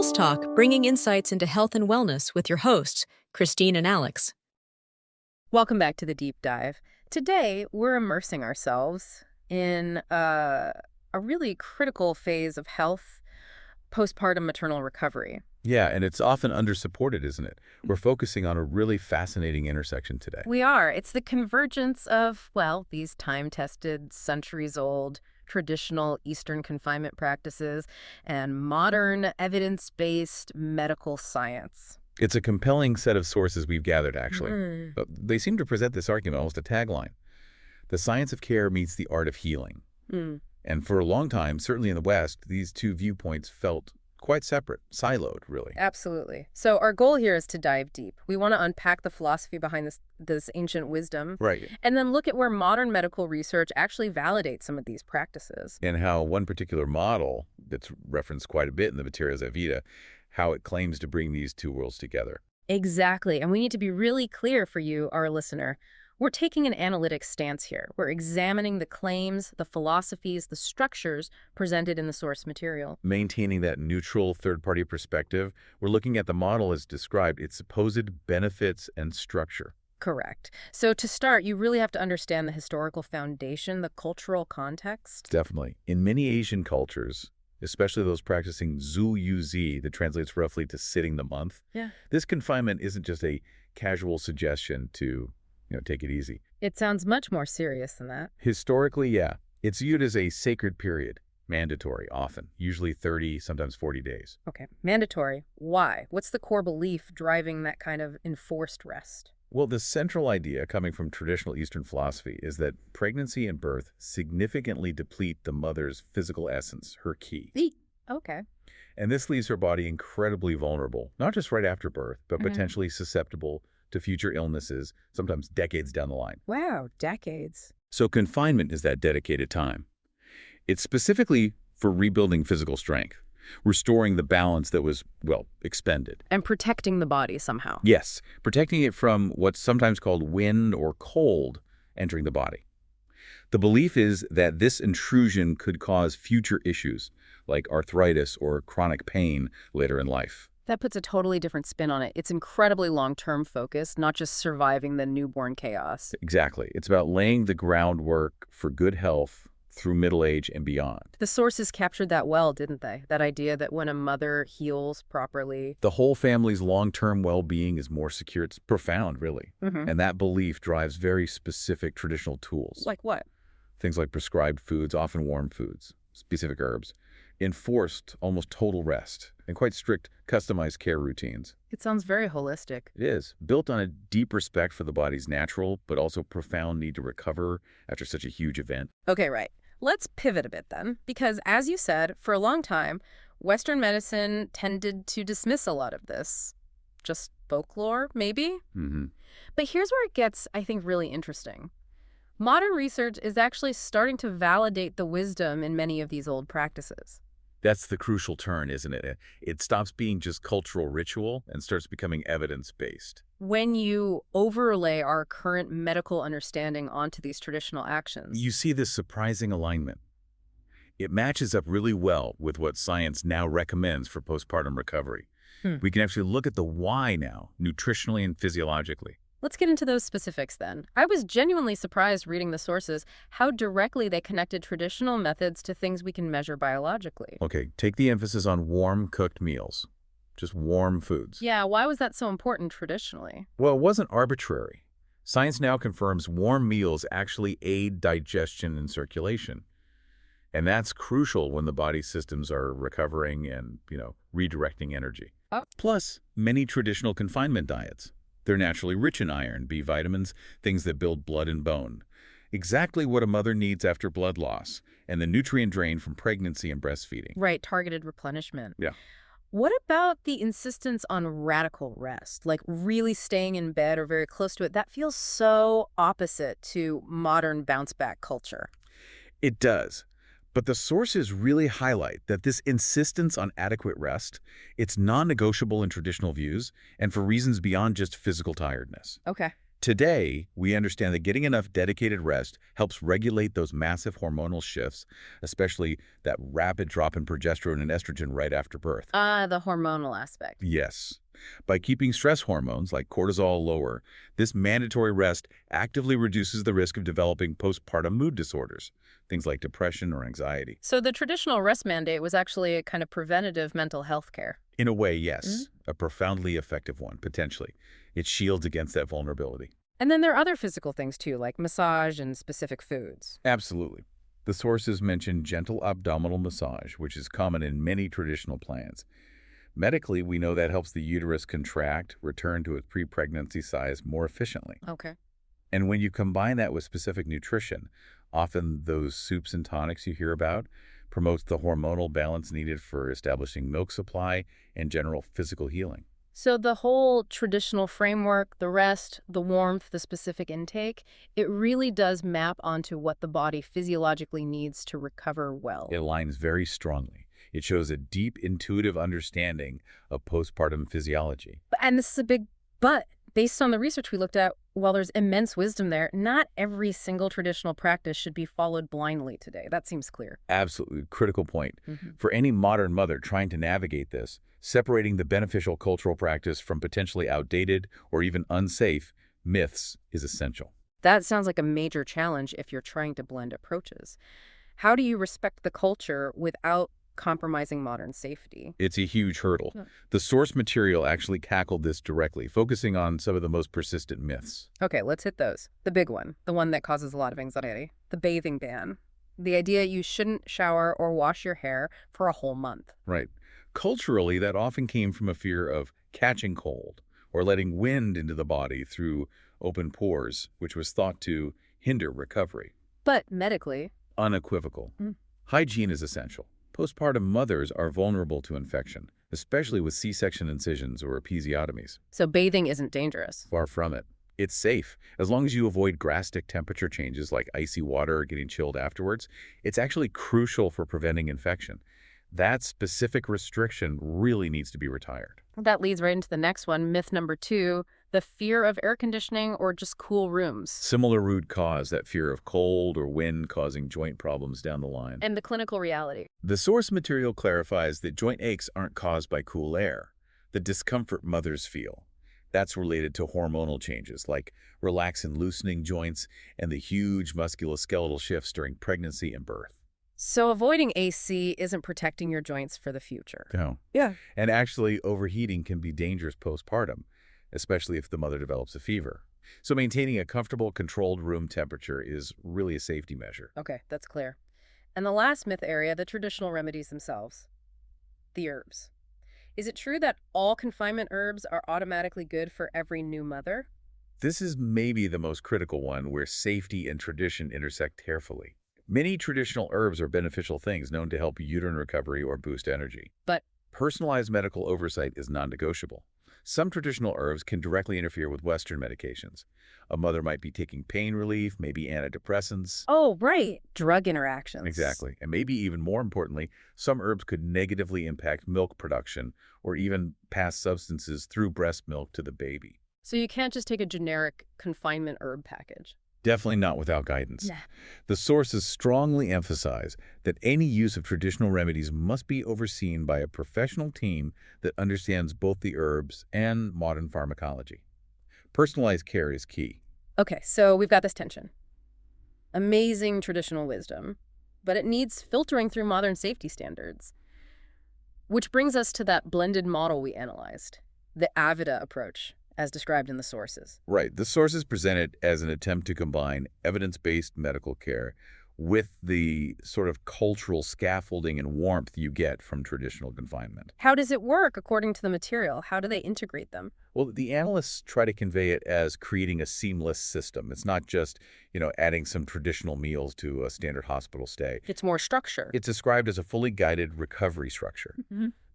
Pulse Talk, bringing insights into health and wellness with your hosts, Christine and Alex. Welcome back to the Deep Dive. Today, we're immersing ourselves in a really critical phase of health, postpartum maternal recovery. Yeah, and it's often undersupported, isn't it? We're focusing on a really fascinating intersection today. We are. It's the convergence of, well, these time-tested, centuries-old, traditional Eastern confinement practices and modern, evidence-based medical science. It's a compelling set of sources we've gathered, actually. But they seem to present this argument almost a tagline. The science of care meets the art of healing. And for a long time, certainly in the West, these two viewpoints felt quite separate, siloed, really. Absolutely. So our goal here is to dive deep. We want to unpack the philosophy behind this ancient wisdom. Right. And then look at where modern medical research actually validates some of these practices. And how one particular model that's referenced quite a bit in the materials AVIDA, how it claims to bring these two worlds together. Exactly. And we need to be really clear for you, our listener. We're taking an analytic stance here. We're examining the claims, the philosophies, the structures presented in the source material. Maintaining that neutral third-party perspective, we're looking at the model as described, its supposed benefits and structure. Correct. So to start, you really have to understand the historical foundation, the cultural context. Definitely. In many Asian cultures, especially those practicing Zhu Yuzi, that translates roughly to sitting the month, this confinement isn't just a casual suggestion to take it easy. It sounds much more serious than that. Historically, yeah. It's viewed as a sacred period, mandatory often, usually 30, sometimes 40 days. Okay, mandatory. Why? What's the core belief driving that kind of enforced rest? Well, the central idea coming from traditional Eastern philosophy is that pregnancy and birth significantly deplete the mother's physical essence, her ki. Okay. And this leaves her body incredibly vulnerable, not just right after birth, but potentially susceptible to future illnesses, sometimes decades down the line. Wow, decades. So confinement is that dedicated time. It's specifically for rebuilding physical strength, restoring the balance that was, well, expended. And protecting the body somehow. Yes, protecting it from what's sometimes called wind or cold entering the body. The belief is that this intrusion could cause future issues, like arthritis or chronic pain later in life. That puts a totally different spin on it. It's incredibly long-term focused, not just surviving the newborn chaos. Exactly. It's about laying the groundwork for good health through middle age and beyond. The sources captured that well, didn't they? That idea that when a mother heals properly, the whole family's long-term well-being is more secure. It's profound, really. And that belief drives very specific traditional tools. Like what? Things like prescribed foods, often warm foods, specific herbs, enforced almost total rest, and quite strict customized care routines. It sounds very holistic. It is, built on a deep respect for the body's natural but also profound need to recover after such a huge event. Okay, right. Let's pivot a bit then, because as you said, for a long time, Western medicine tended to dismiss a lot of this. Just folklore, maybe? But here's where it gets, I think, really interesting. Modern research is actually starting to validate the wisdom in many of these old practices. That's the crucial turn, isn't it? It stops being just cultural ritual and starts becoming evidence-based. When you overlay our current medical understanding onto these traditional actions, You see this surprising alignment. It matches up really well with what science now recommends for postpartum recovery. We can actually look at the why now, nutritionally and physiologically. let's get into those specifics then. I was genuinely surprised reading the sources how directly they connected traditional methods to things we can measure biologically. Okay, take the emphasis on warm cooked meals. Just warm foods. Yeah, why was that so important traditionally? Well, it wasn't arbitrary. Science now confirms warm meals actually aid digestion and circulation. And that's crucial when the body's systems are recovering and, redirecting energy. Oh. Plus, many traditional confinement diets. They're naturally rich in iron, B vitamins, things that build blood and bone. Exactly what a mother needs after blood loss and the nutrient drain from pregnancy and breastfeeding. Right, targeted replenishment. Yeah. What about the insistence on radical rest, like really staying in bed or very close to it? That feels so opposite to modern bounce-back culture. It does. But the sources really highlight that this insistence on adequate rest, it's non-negotiable in traditional views and for reasons beyond just physical tiredness. Okay. Today, we understand that getting enough dedicated rest helps regulate those massive hormonal shifts, especially that rapid drop in progesterone and estrogen right after birth. The hormonal aspect. Yes. By keeping stress hormones like cortisol lower, this mandatory rest actively reduces the risk of developing postpartum mood disorders, things like depression or anxiety. So the traditional rest mandate was actually a kind of preventative mental health care. In a way, yes, a profoundly effective one, potentially. It shields against that vulnerability. And then there are other physical things too, like massage and specific foods. Absolutely. The sources mention gentle abdominal massage, which is common in many traditional plans. Medically, we know that helps the uterus contract, return to its pre-pregnancy size more efficiently. Okay. And when you combine that with specific nutrition, often those soups and tonics you hear about, promotes the hormonal balance needed for establishing milk supply and general physical healing. So the whole traditional framework, the rest, the warmth, the specific intake, it really does map onto what the body physiologically needs to recover well. It aligns very strongly. It shows a deep intuitive understanding of postpartum physiology. And this is a big but. Based on the research we looked at, while there's immense wisdom there, not every single traditional practice should be followed blindly today. That seems clear. Absolutely critical point. For any modern mother trying to navigate this, separating the beneficial cultural practice from potentially outdated or even unsafe myths is essential. That sounds like a major challenge if you're trying to blend approaches. How do you respect the culture without compromising modern safety? It's a huge hurdle. The source material actually tackled this directly, focusing on some of the most persistent myths. Okay, let's hit those. The big one, the one that causes a lot of anxiety, the bathing ban. The idea you shouldn't shower or wash your hair for a whole month. Right. Culturally, that often came from a fear of catching cold or letting wind into the body through open pores, which was thought to hinder recovery. But medically, Unequivocal. Hygiene is essential. Postpartum mothers are vulnerable to infection, especially with C-section incisions or episiotomies. so bathing isn't dangerous. Far from it. It's safe. As long as you avoid drastic temperature changes like icy water or getting chilled afterwards, it's actually crucial for preventing infection. That specific restriction really needs to be retired. That leads right into the next one, myth number 2, the fear of air conditioning or just cool rooms. Similar root cause, that fear of cold or wind causing joint problems down the line. And the clinical reality. The source material clarifies that joint aches aren't caused by cool air. The discomfort mothers feel. That's related to hormonal changes like relax and loosening joints and the huge musculoskeletal shifts during pregnancy and birth. So avoiding AC isn't protecting your joints for the future. No. Yeah. And actually, overheating can be dangerous postpartum, especially if the mother develops a fever. So maintaining a comfortable, controlled room temperature is really a safety measure. Okay, that's clear. And the last myth area, the traditional remedies themselves. The herbs. Is it true that all confinement herbs are automatically good for every new mother? This is maybe the most critical one where safety and tradition intersect carefully. Many traditional herbs are beneficial things known to help uterine recovery or boost energy. But Personalized medical oversight is non-negotiable. Some traditional herbs can directly interfere with Western medications. A mother might be taking pain relief, maybe antidepressants. oh, right, drug interactions. Exactly. And maybe even more importantly, some herbs could negatively impact milk production or even pass substances through breast milk to the baby. So you can't just take a generic confinement herb package. Definitely not without guidance. Nah. The sources strongly emphasize that any use of traditional remedies must be overseen by a professional team that understands both the herbs and modern pharmacology. Personalized care is key. Okay, so we've got this tension. Amazing traditional wisdom, but it needs filtering through modern safety standards. Which brings us to that blended model we analyzed, the AVIDA approach, as described in the sources. Right. The sources present it as an attempt to combine evidence-based medical care with the sort of cultural scaffolding and warmth you get from traditional confinement. How does it work according to the material? How do they integrate them? Well, the analysts try to convey it as creating a seamless system. It's not just, adding some traditional meals to a standard hospital stay. It's more structure. It's described as a fully guided recovery structure.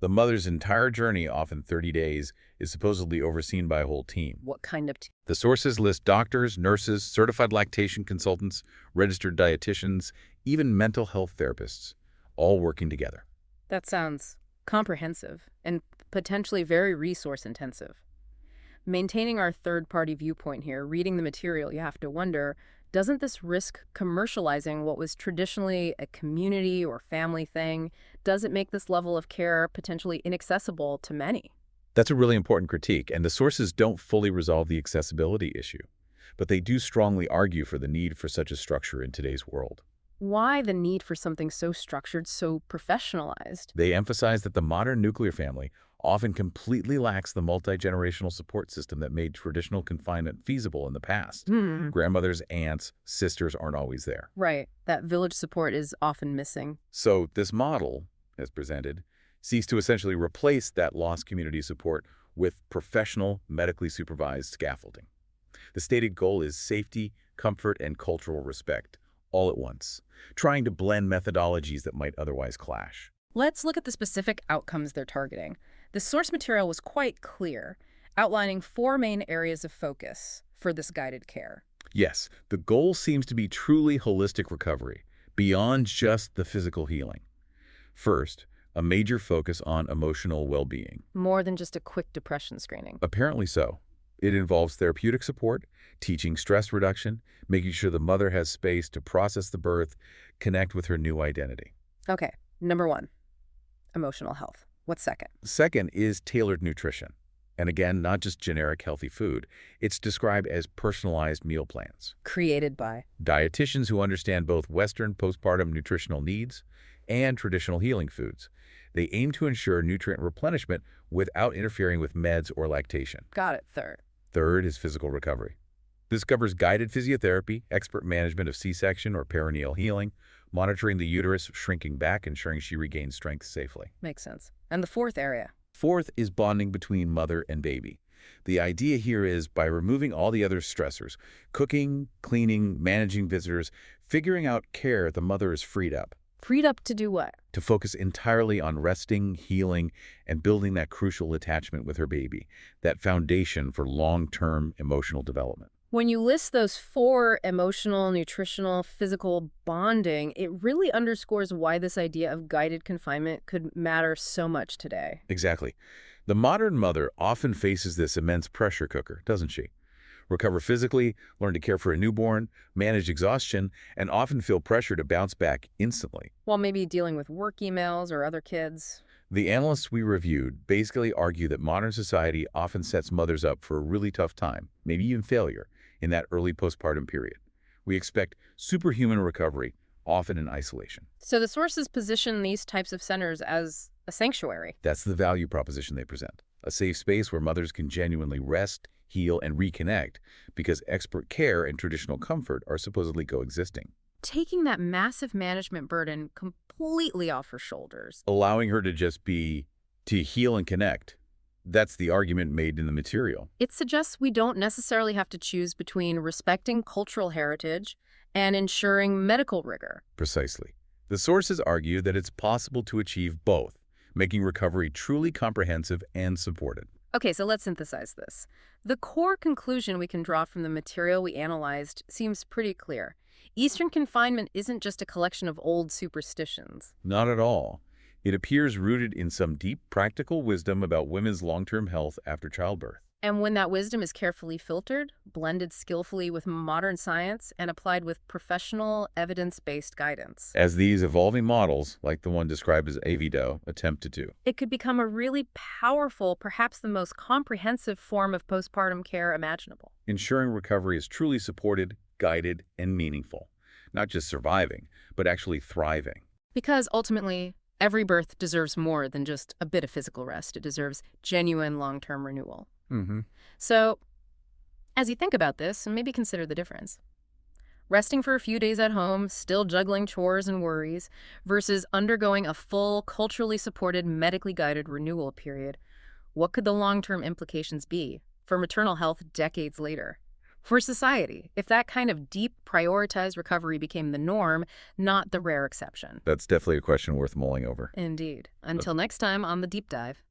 The mother's entire journey, often 30 days, is supposedly overseen by a whole team. What kind of The sources list doctors, nurses, certified lactation consultants, registered dietitians, even mental health therapists, all working together. That sounds comprehensive and potentially very resource intensive. Maintaining our third-party viewpoint here, reading the material, you have to wonder, doesn't this risk commercializing what was traditionally a community or family thing? Does it make this level of care potentially inaccessible to many? That's a really important critique, and the sources don't fully resolve the accessibility issue. But they do strongly argue for the need for such a structure in today's world. Why the need for something so structured, so professionalized? They emphasize that the modern nuclear family often completely lacks the multi-generational support system that made traditional confinement feasible in the past. Grandmothers, aunts, sisters aren't always there. Right. That village support is often missing. So this model, as presented, seeks to essentially replace that lost community support with professional, medically supervised scaffolding. The stated goal is safety, comfort, and cultural respect, all at once, trying to blend methodologies that might otherwise clash. Let's look at the specific outcomes they're targeting. The source material was quite clear, outlining 4 main areas of focus for this guided care. Yes, the goal seems to be truly holistic recovery, beyond just the physical healing. First, a major focus on emotional well-being. More than just a quick depression screening. Apparently so. It involves therapeutic support, teaching stress reduction, making sure the mother has space to process the birth, connect with her new identity. Okay, number 1, emotional health. What's second? Second is tailored nutrition. And again, not just generic healthy food. It's described as personalized meal plans. Created by Dietitians who understand both Western postpartum nutritional needs and traditional healing foods. They aim to ensure nutrient replenishment without interfering with meds or lactation. Got it. Third. Third is physical recovery. This covers guided physiotherapy, expert management of C-section or perineal healing, monitoring the uterus shrinking back, ensuring she regains strength safely. Makes sense. And the fourth area? Fourth is bonding between mother and baby. The idea here is by removing all the other stressors, cooking, cleaning, managing visitors, figuring out care, the mother is freed up. Freed up to do what? To focus entirely on resting, healing, and building that crucial attachment with her baby, that foundation for long-term emotional development. When you list those 4 emotional, nutritional, physical bonding, it really underscores why this idea of guided confinement could matter so much today. Exactly. The modern mother often faces this immense pressure cooker, doesn't she? Recover physically, learn to care for a newborn, manage exhaustion, and often feel pressure to bounce back instantly. While maybe dealing with work emails or other kids. The analysts we reviewed basically argue that modern society often sets mothers up for a really tough time, maybe even failure, in that early postpartum period. We expect superhuman recovery, often in isolation. So the sources position these types of centers as a sanctuary. That's the value proposition they present. A safe space where mothers can genuinely rest, heal, and reconnect because expert care and traditional comfort are supposedly coexisting. Taking that massive management burden completely off her shoulders. Allowing her to just be, to heal and connect. That's the argument made in the material. It suggests we don't necessarily have to choose between respecting cultural heritage and ensuring medical rigor. Precisely. The sources argue that it's possible to achieve both, making recovery truly comprehensive and supported. Okay, so let's synthesize this. The core conclusion we can draw from the material we analyzed seems pretty clear. Eastern confinement isn't just a collection of old superstitions. Not at all. It appears rooted in some deep practical wisdom about women's long-term health after childbirth. And when that wisdom is carefully filtered, blended skillfully with modern science, and applied with professional, evidence-based guidance, As these evolving models, like the one described as AVIDA, attempt to do. it could become a really powerful, perhaps the most comprehensive form of postpartum care imaginable. Ensuring recovery is truly supported, guided, and meaningful. Not just surviving, but actually thriving. Because ultimately, every birth deserves more than just a bit of physical rest. It deserves genuine long-term renewal. So, as you think about this, maybe consider the difference. Resting for a few days at home, still juggling chores and worries, versus undergoing a full, culturally supported, medically guided renewal period. What could the long-term implications be for maternal health decades later? For society, if that kind of deep, prioritized recovery became the norm, not the rare exception. That's definitely a question worth mulling over. Indeed. Until next time on The Deep Dive.